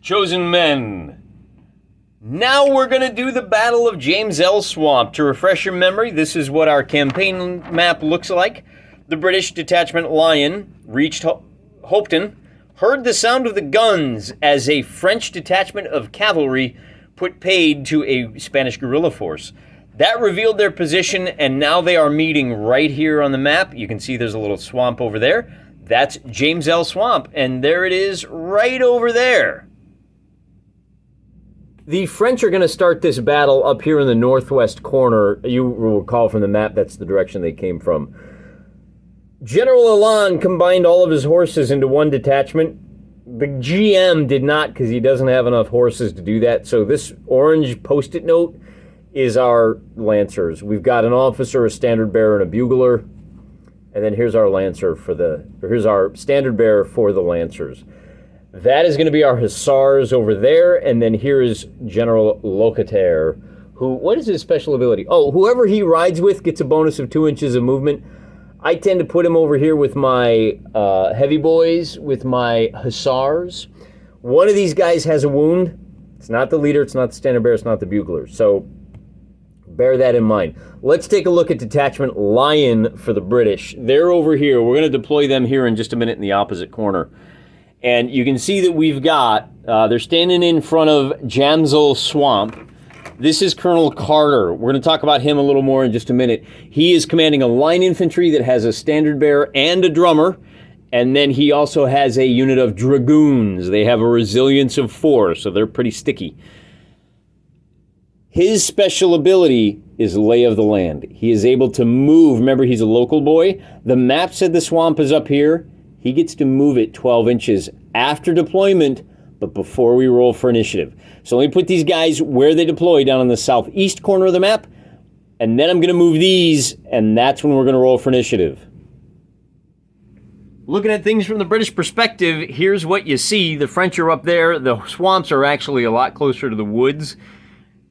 Chosen men. Now we're going to do the Battle of Jamesel Swamp. To refresh your memory, this is what our campaign map looks like. The British detachment Lion reached Hopeton, heard the sound of the guns as a French detachment of cavalry put paid to a Spanish guerrilla force. That revealed their position, and now they are meeting right here on the map. You can see there's a little swamp over there. That's Jamesel Swamp, and there it is right over there. The French are going to start this battle up here in the northwest corner. You will recall from the map that's the direction they came from. General Alon combined all of his horses into one detachment. The GM did not because he doesn't have enough horses to do that. So this orange post-it note is our Lancers. We've got an officer, a standard bearer, and a bugler. And then here's our here's our standard bearer for the Lancers. That is going to be our Hussars over there, and then here is General Locataire, who, what is his special ability? Oh, whoever he rides with gets a bonus of 2 inches of movement. I tend to put him over here with my heavy boys, with my Hussars. One of these guys has a wound. It's not the leader, it's not the standard bearer, it's not the bugler. So bear that in mind. Let's take a look at Detachment Lion for the British. They're over here. We're going to deploy them here in just a minute in the opposite corner. And you can see that we've got, they're standing in front of Jamesel Swamp. This is Colonel Carter. We're going to talk about him a little more in just a minute. He is commanding a line infantry that has a standard bearer and a drummer. And then he also has a unit of dragoons. They have a resilience of 4, so they're pretty sticky. His special ability is lay of the land. He is able to move. Remember, he's a local boy. The map said the swamp is up here. He gets to move it 12 inches after deployment, but before we roll for initiative. So let me put these guys where they deploy, down on the southeast corner of the map, and then I'm going to move these, and that's when we're going to roll for initiative. Looking at things from the British perspective, here's what you see. The French are up there. The swamps are actually a lot closer to the woods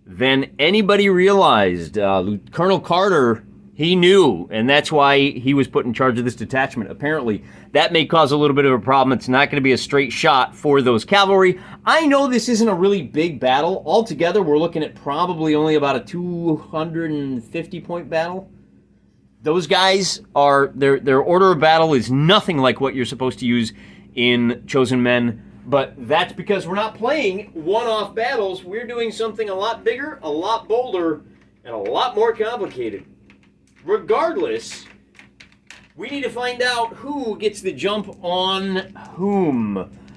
than anybody realized. Colonel Carter, he knew, and that's why he was put in charge of this detachment. Apparently, that may cause a little bit of a problem. It's not going to be a straight shot for those cavalry. I know this isn't a really big battle. Altogether, we're looking at probably only about a 250-point battle. Those guys are, their order of battle is nothing like what you're supposed to use in Chosen Men, but that's because we're not playing one-off battles. We're doing something a lot bigger, a lot bolder, and a lot more complicated. Regardless, we need to find out who gets the jump on whom.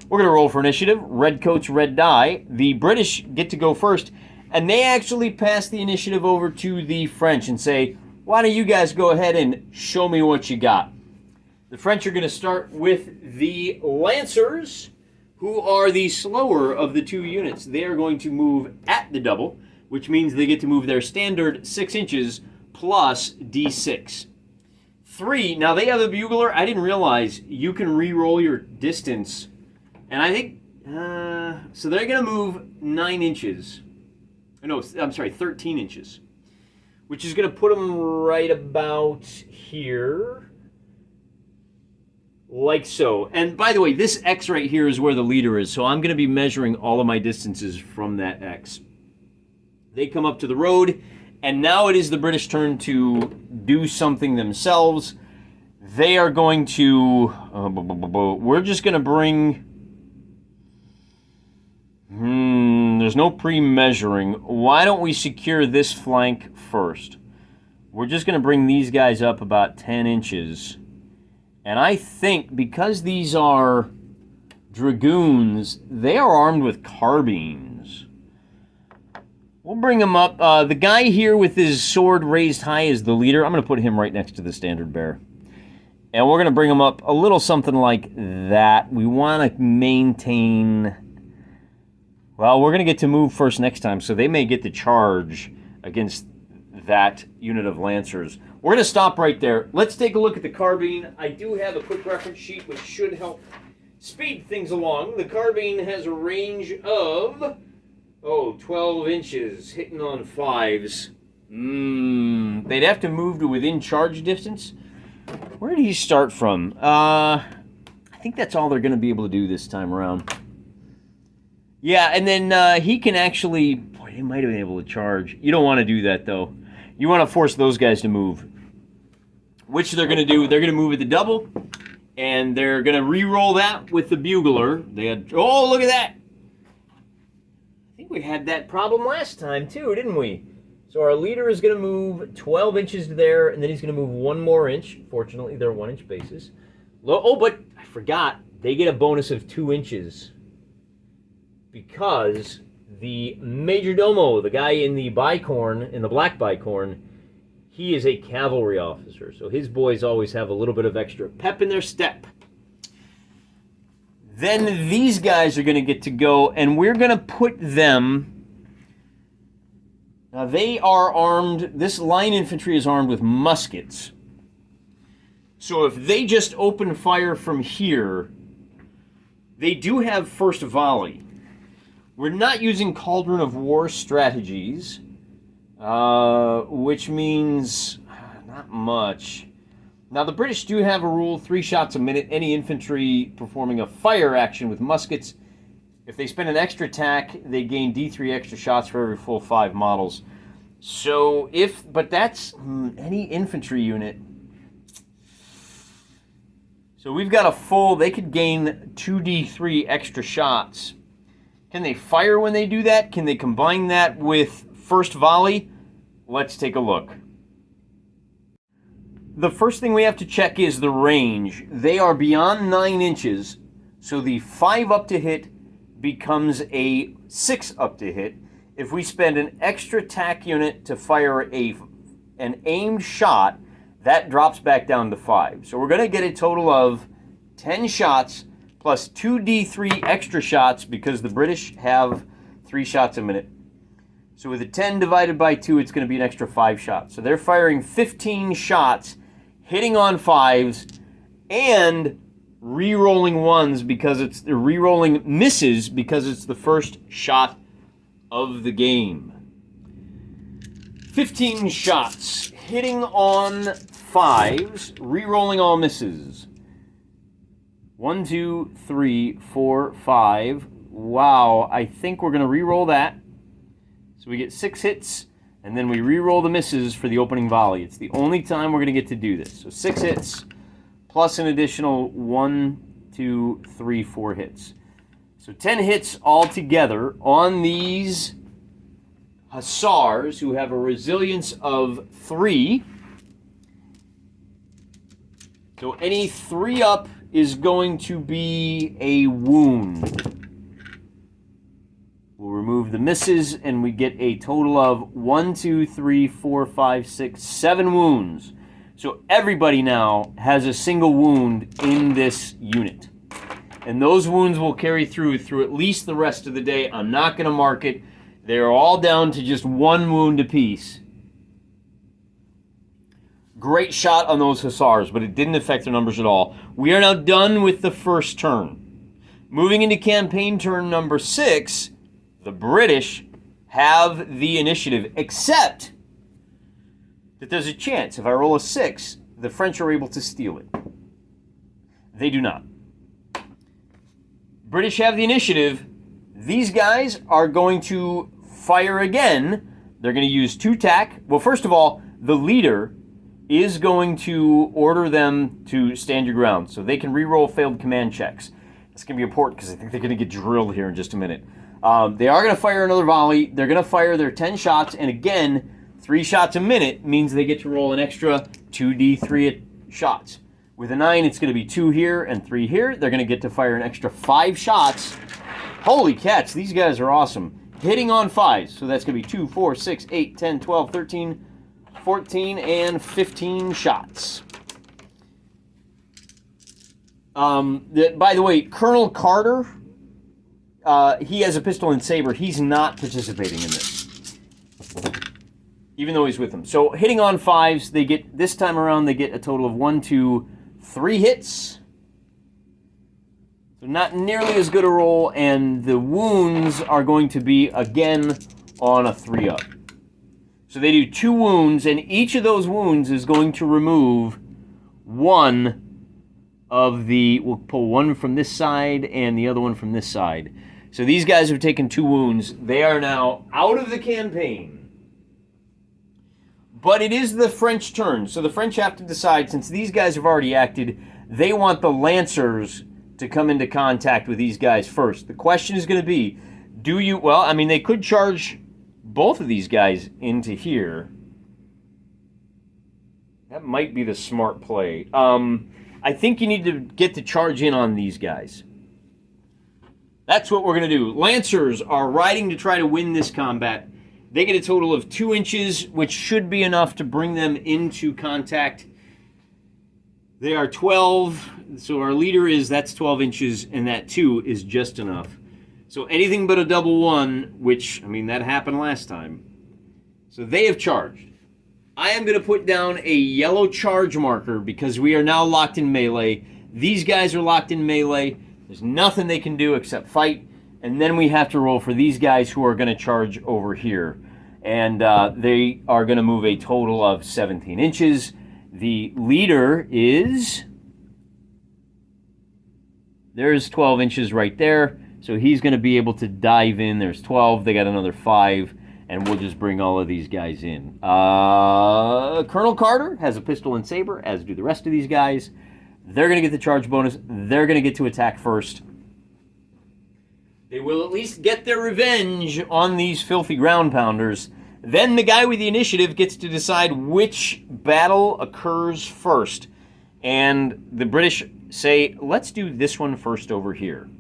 We're going to roll for initiative. Red coats, red die. The British get to go first, and they actually pass the initiative over to the French and say, why don't you guys go ahead and show me what you got? The French are going to start with the Lancers, who are the slower of the two units. They are going to move at the double, which means they get to move their standard 6 inches plus D6. 3, now they have a bugler. I didn't realize you can re-roll your distance. And I think, so they're going to move 9 inches. No, I'm sorry, 13 inches. Which is going to put them right about here. Like so. And by the way, this X right here is where the leader is. So I'm going to be measuring all of my distances from that X. They come up to the road. And now it is the British turn to do something themselves. They are going to... we're just going to bring... there's no pre-measuring. Why don't we secure this flank first? We're just going to bring these guys up about 10 inches. And I think because these are dragoons, they are armed with carbines. We'll bring him up. The guy here with his sword raised high is the leader. I'm going to put him right next to the standard bearer. And we're going to bring him up a little something like that. We want to maintain... Well, we're going to get to move first next time, so they may get the charge against that unit of Lancers. We're going to stop right there. Let's take a look at the carbine. I do have a quick reference sheet which should help speed things along. The carbine has a range of... 12 inches, hitting on 5s. They'd have to move to within charge distance. Where did he start from? I think that's all they're going to be able to do this time around. Yeah, and then he can actually... Boy, he might have been able to charge. You don't want to do that, though. You want to force those guys to move. Which they're going to do. They're going to move at the double, and they're going to re-roll that with the bugler. They had... Oh, look at that! I think we had that problem last time, too, didn't we? So our leader is going to move 12 inches to there, and then he's going to move 1 more inch. Fortunately, they're 1-inch bases. Oh, but I forgot. They get a bonus of 2 inches. Because the Major Domo, the guy in the bicorn, in the black bicorn, he is a cavalry officer. So his boys always have a little bit of extra pep in their step. Then these guys are going to get to go, and we're going to put them... Now they are armed, this line infantry is armed with muskets. So if they just open fire from here, they do have first volley. We're not using Cauldron of War strategies, which means not much. Now, the British do have a rule, 3 shots a minute. Any infantry performing a fire action with muskets, if they spend an extra attack, they gain D3 extra shots for every full 5 models. So but that's any infantry unit. So we've got a full, they could gain 2d3 extra shots. Can they fire when they do that? Can they combine that with first volley? Let's take a look. The first thing we have to check is the range. They are beyond 9 inches, so the 5 up to hit becomes a 6 up to hit. If we spend an extra attack unit to fire an aimed shot, that drops back down to 5. So we're going to get a total of 10 shots plus 2d3 extra shots because the British have 3 shots a minute. So with a 10 divided by 2, it's going to be an extra 5 shots. So they're firing 15 shots, hitting on 5s, and re-rolling 1s because they're re-rolling misses because it's the first shot of the game. 15 shots, hitting on 5s, re-rolling all misses. 1, 2, 3, 4, 5. Wow, I think we're going to re-roll that. So we get 6 hits, and then we re-roll the misses for the opening volley. It's the only time we're going to get to do this. So 6 hits, plus an additional 1, 2, 3, 4 hits. So 10 hits altogether on these Hussars who have a resilience of 3. So any 3 up is going to be a wound. We'll remove the misses and we get a total of 1, 2, 3, 4, 5, 6, 7 wounds. So everybody now has a single wound in this unit. And those wounds will carry through at least the rest of the day. I'm not going to mark it. They're all down to just 1 wound apiece. Great shot on those Hussars, but it didn't affect their numbers at all. We are now done with the first turn. Moving into campaign turn number 6, the British have the initiative, except that there's a chance. If I roll a 6, the French are able to steal it. They do not. British have the initiative. These guys are going to fire again. They're going to use 2 tack. Well, first of all, the leader is going to order them to stand your ground so they can re-roll failed command checks. That's going to be important because I think they're going to get drilled here in just a minute. They are going to fire another volley. They're going to fire their 10 shots, and again, 3 shots a minute means they get to roll an extra 2d3 shots. With a 9, it's going to be 2 here and 3 here. They're going to get to fire an extra 5 shots. Holy cats, these guys are awesome. Hitting on 5s, so that's going to be 2, 4, 6, 8, 10, 12, 13, 14, and 15 shots. By the way, Colonel Carter, he has a pistol and saber. He's not participating in this, even though he's with them. So hitting on 5s, they get, this time around, they get a total of 1, 2, 3 hits. So not nearly as good a roll, and the wounds are going to be, again, on a 3-up. So they do 2 wounds, and each of those wounds is going to remove 1 of the... We'll pull 1 from this side and the other one from this side. So these guys have taken 2 wounds. They are now out of the campaign. But it is the French turn. So the French have to decide, since these guys have already acted, they want the Lancers to come into contact with these guys first. The question is going to be, do you... Well, I mean, they could charge both of these guys into here. That might be the smart play. I think you need to get the charge in on these guys. That's what we're going to do. Lancers are riding to try to win this combat. They get a total of 2 inches, which should be enough to bring them into contact. They are 12, so our leader is, that's 12 inches, and that 2 is just enough. So anything but a double 1, which, I mean, that happened last time. So they have charged. I am going to put down a yellow charge marker because we are now locked in melee. These guys are locked in melee. There's nothing they can do except fight. And then we have to roll for these guys who are going to charge over here. And they are going to move a total of 17 inches. The leader is... There's 12 inches right there. So he's going to be able to dive in. There's 12. They got another 5. And we'll just bring all of these guys in. Colonel Carter has a pistol and saber, as do the rest of these guys. They're going to get the charge bonus. They're going to get to attack first. They will at least get their revenge on these filthy ground pounders. Then the guy with the initiative gets to decide which battle occurs first. And the British say, let's do this one first over here.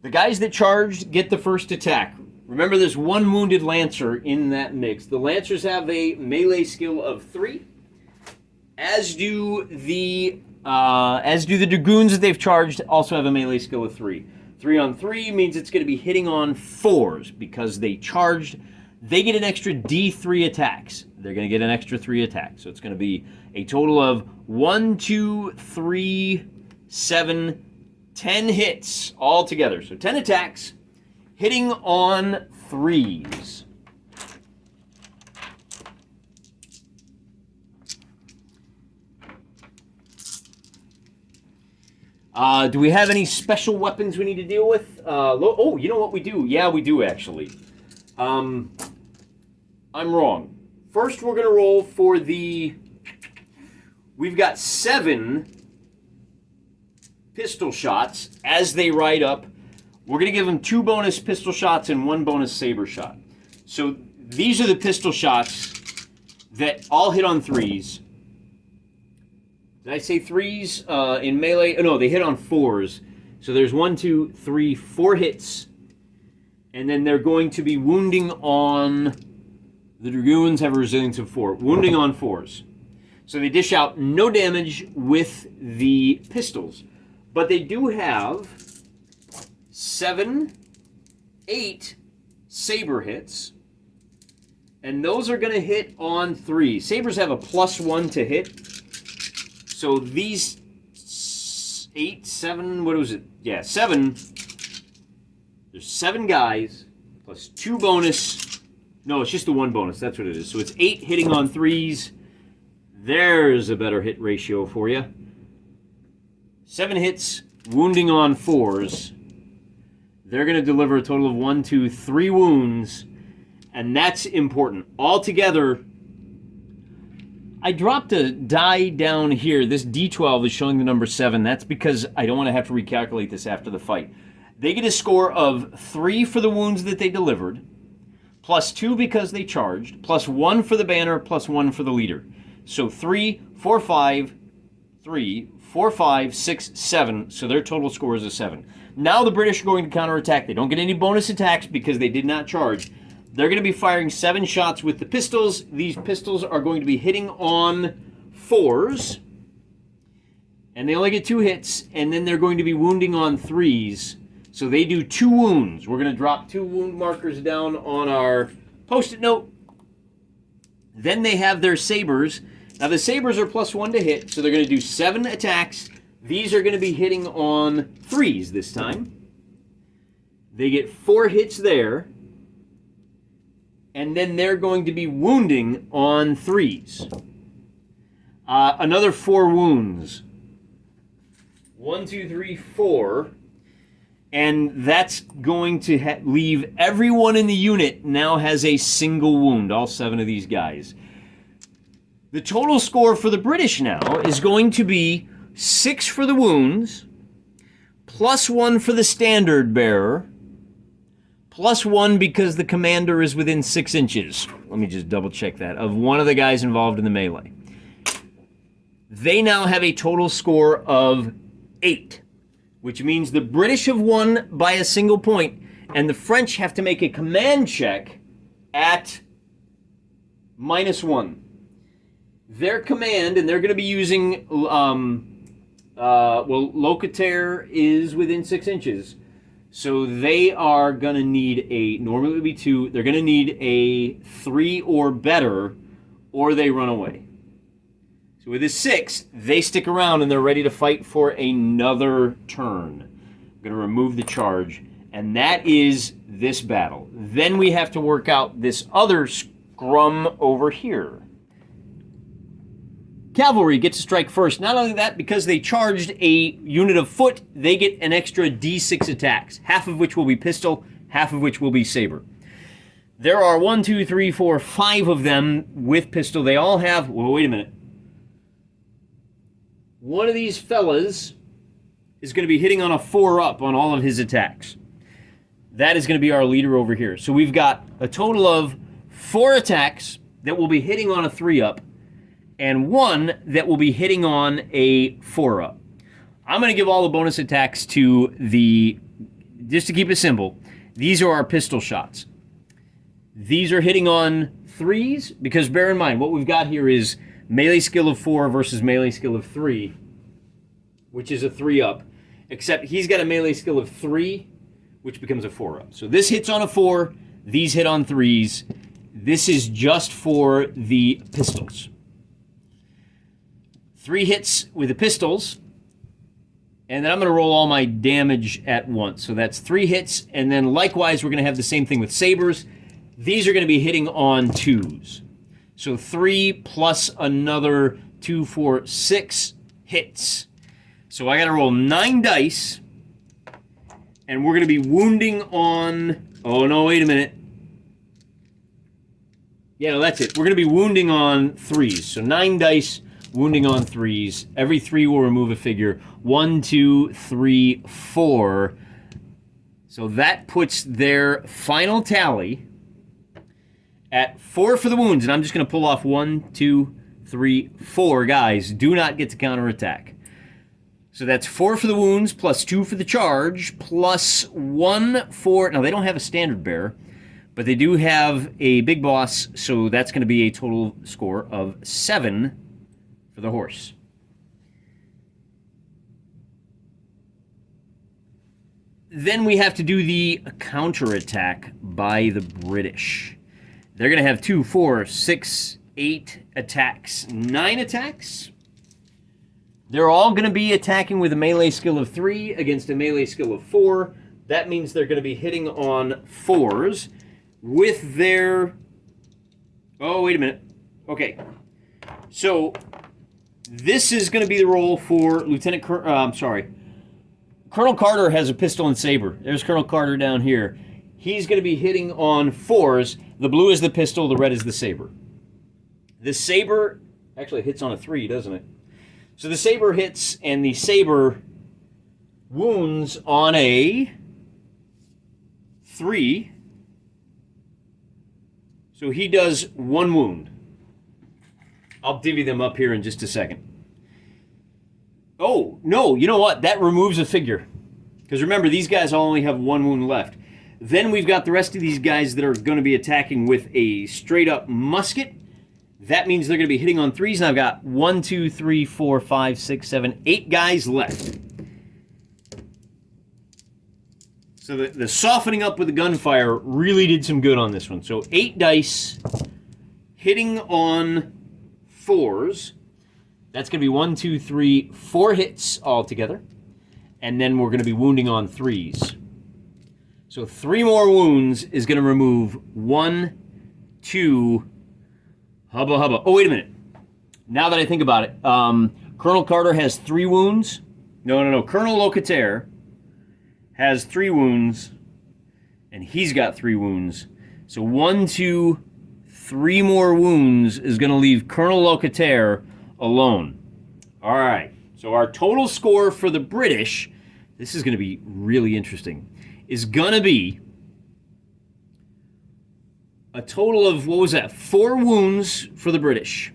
The guys that charged get the first attack. Remember, there's 1 wounded Lancer in that mix. The Lancers have a melee skill of 3, as do the Dragoons that they've charged also have a melee skill of 3. 3 on 3 means it's going to be hitting on 4s because they charged. They get an extra D3 attacks. They're going to get an extra 3 attacks. So it's going to be a total of 1, 2, 3, 7, 10 hits all together. So 10 attacks. Hitting on 3s. Do we have any special weapons we need to deal with? Oh, you know what we do? Yeah, we do, actually. I'm wrong. First, we're going to roll for the... We've got 7 pistol shots as they ride up. We're going to give them 2 bonus pistol shots and 1 bonus saber shot. So these are the pistol shots that all hit on 3s. Did I say 3s in melee? Oh, no, they hit on 4s. So there's 1, 2, 3, 4 hits. And then they're going to be wounding on... The Dragoons have a resilience of 4. Wounding on 4s. So they dish out no damage with the pistols. But they do have 7, 8 saber hits. And those are going to hit on 3. Sabers have a +1 to hit. So these 8, 7, what was it? Yeah, 7. There's 7 guys plus 2 bonus. No, it's just the 1 bonus. That's what it is. So it's 8 hitting on 3s. There's a better hit ratio for you. 7 hits, wounding on 4s. They're going to deliver a total of 1, 2, 3 wounds. And that's important. Altogether, I dropped a die down here. This D12 is showing the number 7. That's because I don't want to have to recalculate this after the fight. They get a score of 3 for the wounds that they delivered, plus 2 because they charged, plus 1 for the banner, plus 1 for the leader. So 3, 4, 5, 3, 4, 5, 6, 7. So their total score is a 7. Now the British are going to counterattack. They don't get any bonus attacks because they did not charge. They're going to be firing 7 shots with the pistols. These pistols are going to be hitting on 4s. And they only get 2 hits. And then they're going to be wounding on 3s. So they do 2 wounds. We're going to drop 2 wound markers down on our Post-it note. Then they have their sabers. Now the sabers are +1 to hit. So they're going to do 7 attacks. These are going to be hitting on 3s this time. They get 4 hits there. And then they're going to be wounding on 3s. Another 4 wounds. 1, 2, 3, 4. And that's going to leave everyone in the unit now has a single wound, all 7 of these guys. The total score for the British now is going to be 6 for the wounds, +1 for the standard bearer, +1 because the commander is within 6 inches. Let me just double check that, of one of the guys involved in the melee. They now have a total score of 8, which means the British have won by a single point, and the French have to make a command check at -1. Their command, and they're going to be using, Locataire is within 6 inches. So they are going to need normally it would be 2, they're going to need a 3 or better, or they run away. So with a 6, they stick around and they're ready to fight for another turn. I'm going to remove the charge, and that is this battle. Then we have to work out this other scrum over here. Cavalry gets to strike first. Not only that, because they charged a unit of foot, they get an extra D6 attacks, half of which will be pistol, half of which will be saber. There are 1, 2, 3, 4, 5 of them with pistol. They all have, well, wait a minute. One of these fellas is going to be hitting on a 4-up on all of his attacks. That is going to be our leader over here. So we've got a total of 4 attacks that will be hitting on a 3-up, and 1 that will be hitting on a 4-up. I'm going to give all the bonus attacks to just to keep it simple, these are our pistol shots. These are hitting on 3s, because bear in mind, what we've got here is melee skill of 4 versus melee skill of 3, which is a 3-up, except he's got a melee skill of 3, which becomes a 4-up. So this hits on a 4, these hit on 3s. This is just for the pistols. 3 hits with the pistols, and then I'm going to roll all my damage at once. So that's 3 hits, and then likewise we're going to have the same thing with sabers. These are going to be hitting on 2s. So 3 plus another 2, 4, 6 hits. So I got to roll 9 dice, and we're going to be wounding on... Oh, no, wait a minute. Yeah, no, that's it. We're going to be wounding on 3s. So 9 dice... wounding on 3s. Every 3 will remove a figure. 1, 2, 3, 4. So that puts their final tally at 4 for the wounds. And I'm just going to pull off 1, 2, 3, 4 guys. Do not get to counterattack. So that's 4 for the wounds, plus 2 for the charge, plus 1 for... Now, they don't have a standard bearer, but they do have a big boss. So that's going to be a total score of 7 for the horse. Then we have to do the counterattack by the British. They're going to have 2, 4, 6, 8 attacks, 9 attacks. They're all going to be attacking with a melee skill of 3 against a melee skill of 4. That means they're going to be hitting on 4s with their... Oh, wait a minute. Okay. So... this is going to be the role for Colonel Carter has a pistol and saber. There's Colonel Carter down here. He's going to be hitting on 4s. The blue is the pistol, the red is the saber. The saber actually hits on a 3, doesn't it? So the saber hits, and the saber wounds on a 3. So he does 1 wound. I'll divvy them up here in just a second. Oh, no, you know what? That removes a figure. Because remember, these guys only have 1 wound left. Then we've got the rest of these guys that are going to be attacking with a straight-up musket. That means they're going to be hitting on 3s, and I've got 1, 2, 3, 4, 5, 6, 7, 8 guys left. So the softening up with the gunfire really did some good on this one. So 8 dice hitting on 4s. That's going to be 1, 2, 3, 4 hits altogether. And then we're going to be wounding on 3s. So 3 more wounds is going to remove 1, 2, hubba hubba. Oh, wait a minute. Now that I think about it, Colonel Carter has 3 wounds. No. Colonel Locataire has 3 wounds, and he's got 3 wounds. So 1, 2, 3 more wounds is going to leave Colonel Locataire alone. All right, so our total score for the British, this is going to be really interesting, is going to be a total of, what was that, 4 wounds for the British.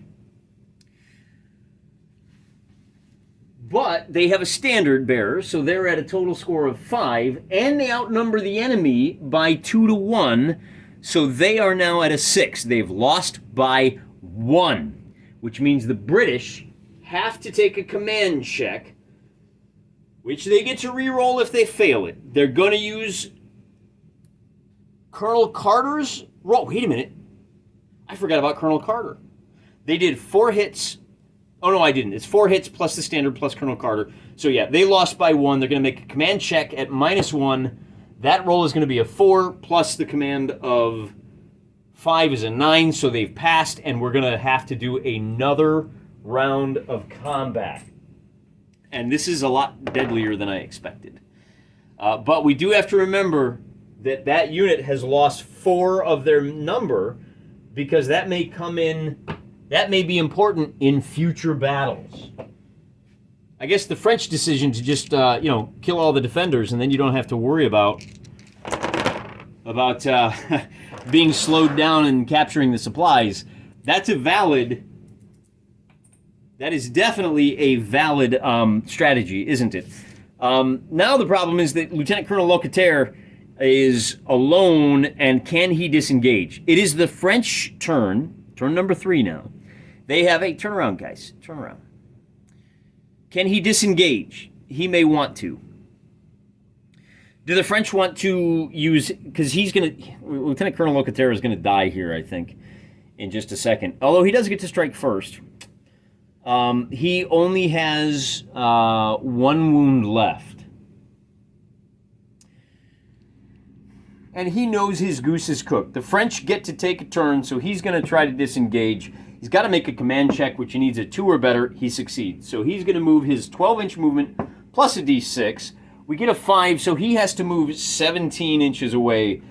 But they have a standard bearer, so they're at a total score of 5, and they outnumber the enemy by 2 to 1, so they are now at a 6. They've lost by 1, which means the British have to take a command check, which they get to re-roll if they fail it. They're going to use Colonel Carter's roll. Wait a minute. I forgot about Colonel Carter. They did 4 hits. Oh, no, I didn't. It's 4 hits plus the standard plus Colonel Carter. So, yeah, they lost by 1. They're going to make a command check at -1. That roll is going to be a 4 plus the command of 5 is a 9. So they've passed, and we're going to have to do another round of combat. And this is a lot deadlier than I expected. But we do have to remember that that unit has lost 4 of their number because that may come in... That may be important in future battles. I guess the French decision to just, kill all the defenders and then you don't have to worry about being slowed down and capturing the supplies. That is definitely a valid strategy, isn't it? Now the problem is that Lieutenant Colonel Locataire is alone, and can he disengage? It is the French turn number 3 now. They have turn around, guys. Turn around. Can he disengage? He may want to. Do the French want to use... Because Lieutenant Colonel Locataire is going to die here, I think, in just a second. Although he does get to strike first. He only has 1 wound left. And he knows his goose is cooked. The French get to take a turn, so he's going to try to disengage. He's got to make a command check, which he needs a 2 or better. He succeeds. So he's going to move his 12-inch movement plus a d6. We get a 5, so he has to move 17 inches away.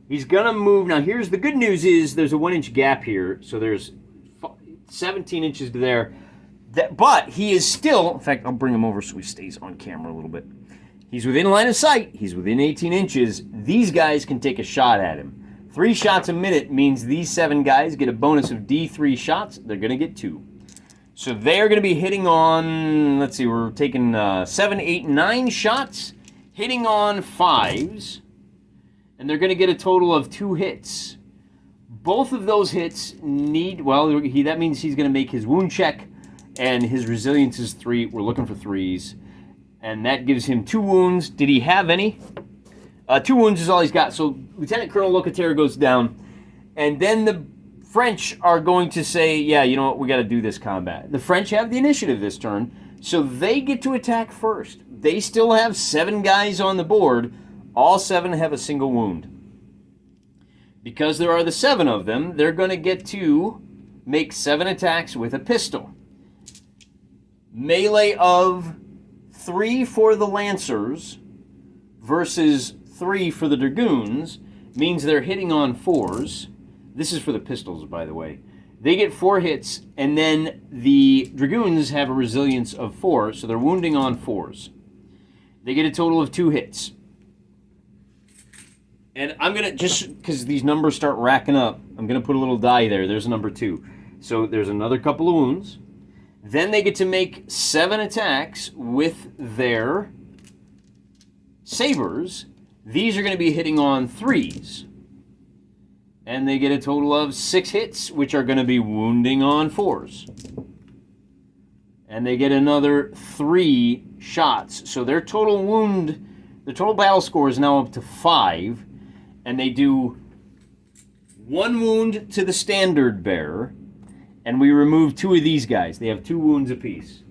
He's going to move... Now, here's the good news is there's a 1-inch gap here, so there's 17 inches to there. But he is still... In fact, I'll bring him over so he stays on camera a little bit. He's within line of sight. He's within 18 inches. These guys can take a shot at him. 3 shots a minute means these 7 guys get a bonus of D3 shots. They're going to get 2. So they're going to be hitting on, let's see, we're taking 7, 8, 9 shots, hitting on 5s, and they're going to get a total of 2 hits. Both of those hits need, that means he's going to make his wound check, and his resilience is 3. We're looking for 3s, and that gives him 2 wounds. Did he have any? 2 wounds is all he's got. So Lieutenant Colonel Locataire goes down. And then the French are going to say, yeah, you know what, we got to do this combat. The French have the initiative this turn, so they get to attack first. They still have 7 guys on the board. All 7 have a single wound. Because there are the 7 of them, they're going to get to make 7 attacks with a pistol. Melee of 3 for the Lancers versus 3 for the Dragoons means they're hitting on 4s. This is for the pistols, by the way. They get 4 hits, and then the Dragoons have a resilience of 4, so they're wounding on 4s. They get a total of 2 hits. And I'm going to, just because these numbers start racking up, I'm going to put a little die there. There's a number 2. So there's another couple of wounds. Then they get to make 7 attacks with their sabers. These are going to be hitting on 3s. And they get a total of 6 hits, which are going to be wounding on 4s. And they get another 3 shots. So their total battle score is now up to 5. And they do 1 wound to the standard bearer. And we remove 2 of these guys. They have 2 wounds apiece.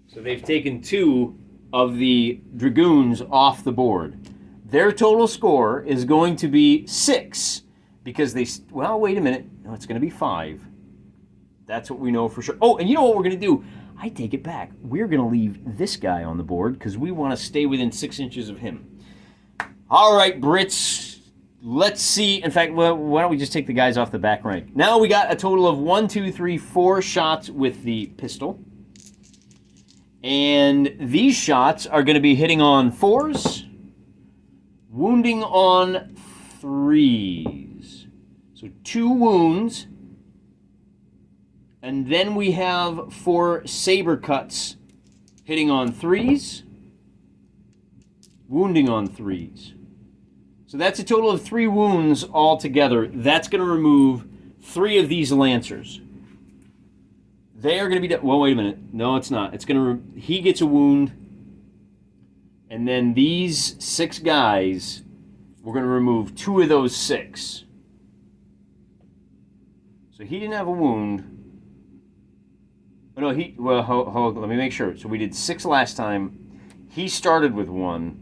So they've taken 2 of the Dragoons off the board. Their total score is going to be 6 because they... Well, wait a minute. No, it's going to be 5. That's what we know for sure. Oh, and you know what we're going to do? I take it back. We're going to leave this guy on the board because we want to stay within 6 inches of him. All right, Brits. Let's see. In fact, well, why don't we just take the guys off the back rank? Now we got a total of 1, 2, 3, 4 shots with the pistol. And these shots are going to be hitting on 4s, wounding on 3s. So 2 wounds. And then we have 4 saber cuts hitting on 3s, wounding on 3s. So that's a total of 3 wounds altogether. That's going to remove 3 of these lancers. They are going to be... Well, wait a minute. No, it's not. It's going to... He gets a wound. And then these 6 guys, we're going to remove 2 of those 6. So he didn't have a wound. Oh, no, he... Well, hold, let me make sure. So we did 6 last time. He started with 1.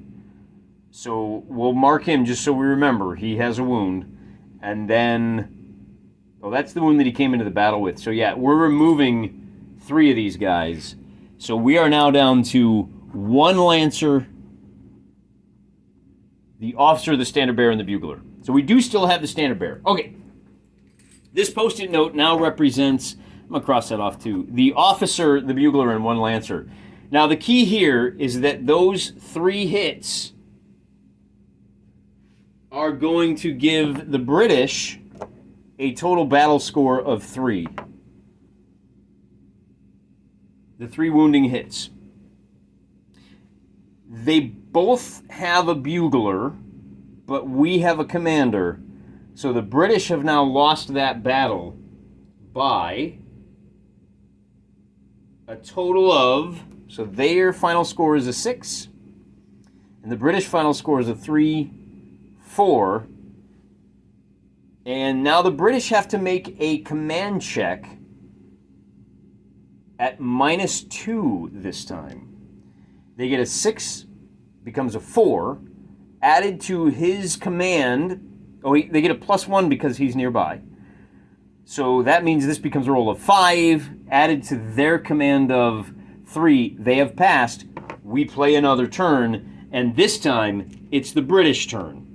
So we'll mark him just so we remember. He has a wound. And then... Oh, that's the wound that he came into the battle with. So yeah, we're removing 3 of these guys. So we are now down to 1 Lancer, the Officer, the Standard Bearer, and the Bugler. So we do still have the Standard Bearer. Okay. This Post-it note now represents... I'm going to cross that off too. The Officer, the Bugler, and 1 Lancer. Now the key here is that those 3 hits are going to give the British a total battle score of 3. The 3 wounding hits. They both have a bugler, but we have a commander. So the British have now lost that battle by a total of... So their final score is a 6, and the British final score is a 3, 4, and now the British have to make a command check at -2 this time. They get a 6, becomes a 4, added to his command. Oh, they get a +1 because he's nearby. So that means this becomes a roll of 5, added to their command of 3. They have passed. We play another turn, and this time it's the British turn,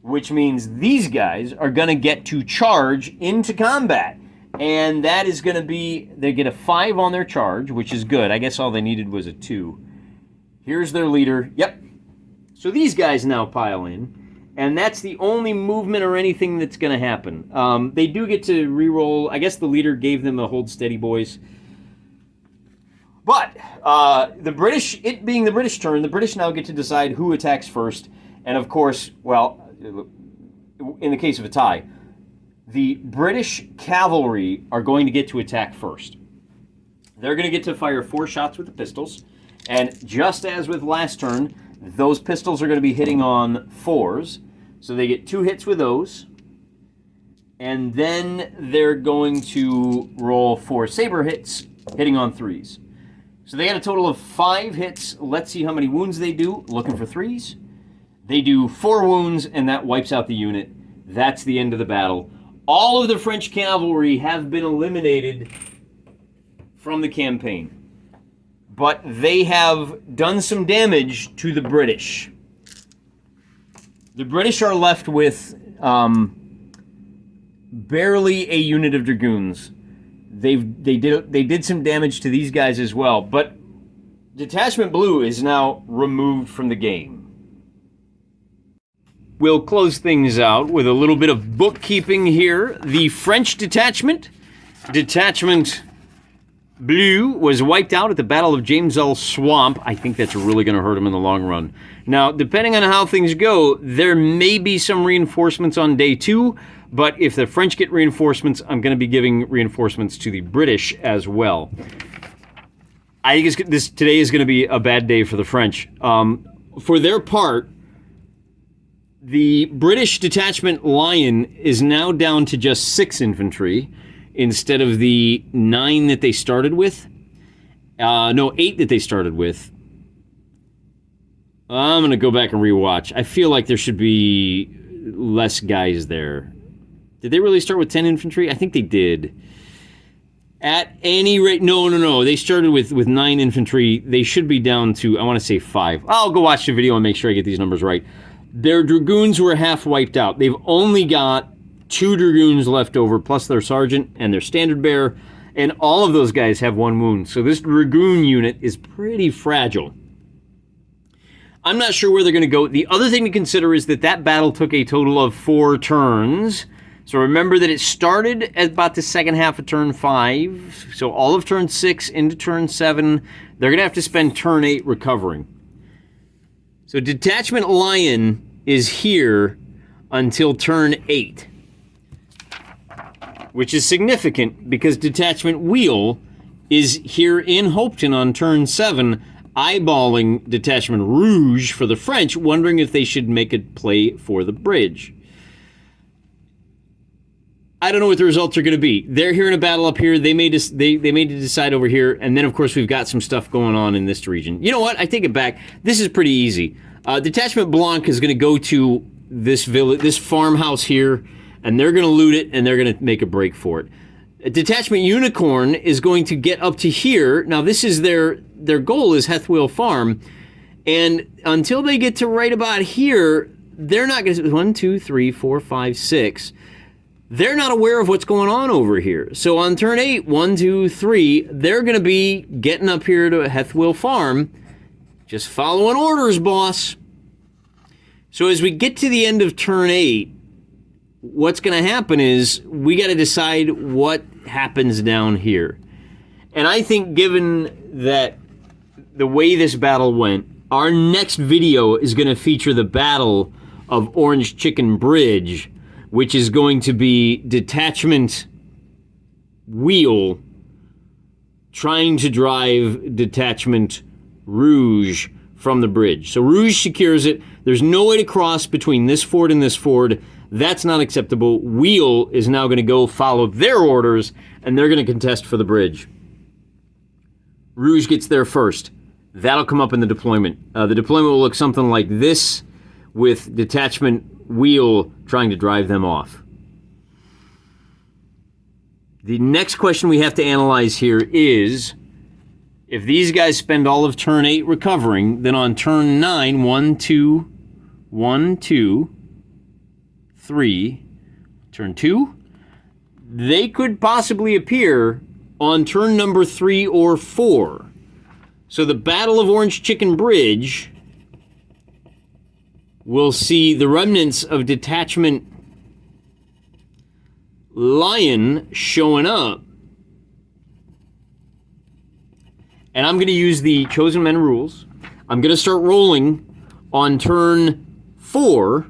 which means these guys are going to get to charge into combat. And that is going to be, they get a 5 on their charge, which is good. I guess all they needed was a 2. Here's their leader. Yep. So these guys now pile in, and that's the only movement or anything that's going to happen. They do get to re-roll. I guess the leader gave them a hold steady, boys. But the British, it being the British turn, the British now get to decide who attacks first. And of course, well, in the case of a tie, the British cavalry are going to get to attack first. They're going to get to fire 4 shots with the pistols. And just as with last turn, those pistols are going to be hitting on 4s. So they get 2 hits with those. And then they're going to roll 4 saber hits, hitting on 3s. So they got a total of 5 hits. Let's see how many wounds they do. Looking for 3s. They do 4 wounds, and that wipes out the unit. That's the end of the battle. All of the French cavalry have been eliminated from the campaign. But they have done some damage to the British. The British are left with barely a unit of dragoons. They did some damage to these guys as well, but Detachment Blue is now removed from the game. We'll close things out with a little bit of bookkeeping here. The French detachment, Detachment Blue, was wiped out at the Battle of Jamesel Swamp. I think that's really going to hurt them in the long run. Now, depending on how things go, there may be some reinforcements on day 2, but if the French get reinforcements, I'm going to be giving reinforcements to the British as well. I think today is going to be a bad day for the French. For their part, the British detachment Lion is now down to just 6 infantry instead of the 9 that they started with. No, 8 that they started with. I'm going to go back and rewatch. I feel like there should be less guys there. Did they really start with 10 infantry? I think they did. At any rate, no. They started with 9 infantry. They should be down to, I want to say 5. I'll go watch the video and make sure I get these numbers right. Their dragoons were half wiped out. They've only got 2 dragoons left over, plus their sergeant and their standard bearer, and all of those guys have 1 wound. So this dragoon unit is pretty fragile. I'm not sure where they're going to go. The other thing to consider is that battle took a total of 4 turns. So remember that it started at about the second half of turn 5. So all of turn 6 into turn 7. They're going to have to spend turn 8 recovering. So Detachment Lion is here until turn 8. Which is significant because Detachment Wheel is here in Hopeton on turn 7, eyeballing Detachment Rouge for the French, wondering if they should make a play for the bridge. I don't know what the results are going to be. They're here in a battle up here. They made to decide over here, and then of course we've got some stuff going on in this region. You know what? I take it back. This is pretty easy. Detachment Blanc is going to go to this village, this farmhouse here, and they're going to loot it, and they're going to make a break for it. Detachment Unicorn is going to get up to here. Now this is their goal is Hethwell Farm, and until they get to right about here, they're not going to. 1, 2, 3, 4, 5, 6. They're not aware of what's going on over here. So on turn 8, 1, 2, 3, they're going to be getting up here to Hethwell Farm, just following orders, boss. So as we get to the end of turn 8, what's going to happen is we got to decide what happens down here. And I think given that the way this battle went, our next video is going to feature the Battle of Orange Chicken Bridge, which is going to be Detachment Wheel trying to drive Detachment Rouge from the bridge. So Rouge secures it. There's no way to cross between this ford and this ford. That's not acceptable. Wheel is now going to go follow their orders, and they're going to contest for the bridge. Rouge gets there first. That'll come up in the deployment. The deployment will look something like this, with Detachment Wheel trying to drive them off. The next question we have to analyze here is, if these guys spend all of turn 8 recovering, then on turn 9, 1, 2, 1, 2, 3, turn 2, they could possibly appear on turn number 3 or 4. So the Battle of Orange Chicken Bridge will see the remnants of Detachment Lion showing up. And I'm going to use the Chosen Men rules. I'm going to start rolling on turn 4.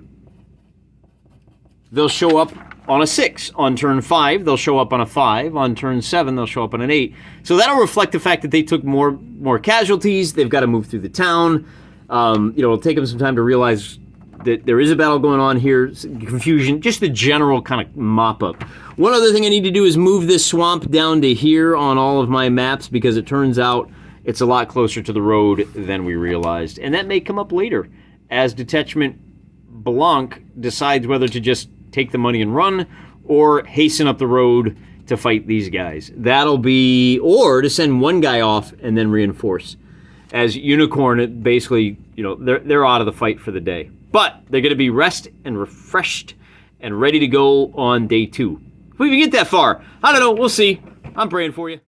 They'll show up on a 6. On turn 5, they'll show up on a 5. On turn 7, they'll show up on an 8. So that'll reflect the fact that they took more casualties. They've got to move through the town. It'll take them some time to realize that there is a battle going on here, confusion, just the general kind of mop-up. One other thing I need to do is move this swamp down to here on all of my maps, because it turns out it's a lot closer to the road than we realized. And that may come up later, as Detachment Blanc decides whether to just take the money and run, or hasten up the road to fight these guys. That'll be, or to send one guy off and then reinforce. As Unicorn, it basically, they're out of the fight for the day. But they're going to be rested and refreshed and ready to go on day 2. If we even get that far, I don't know. We'll see. I'm praying for you.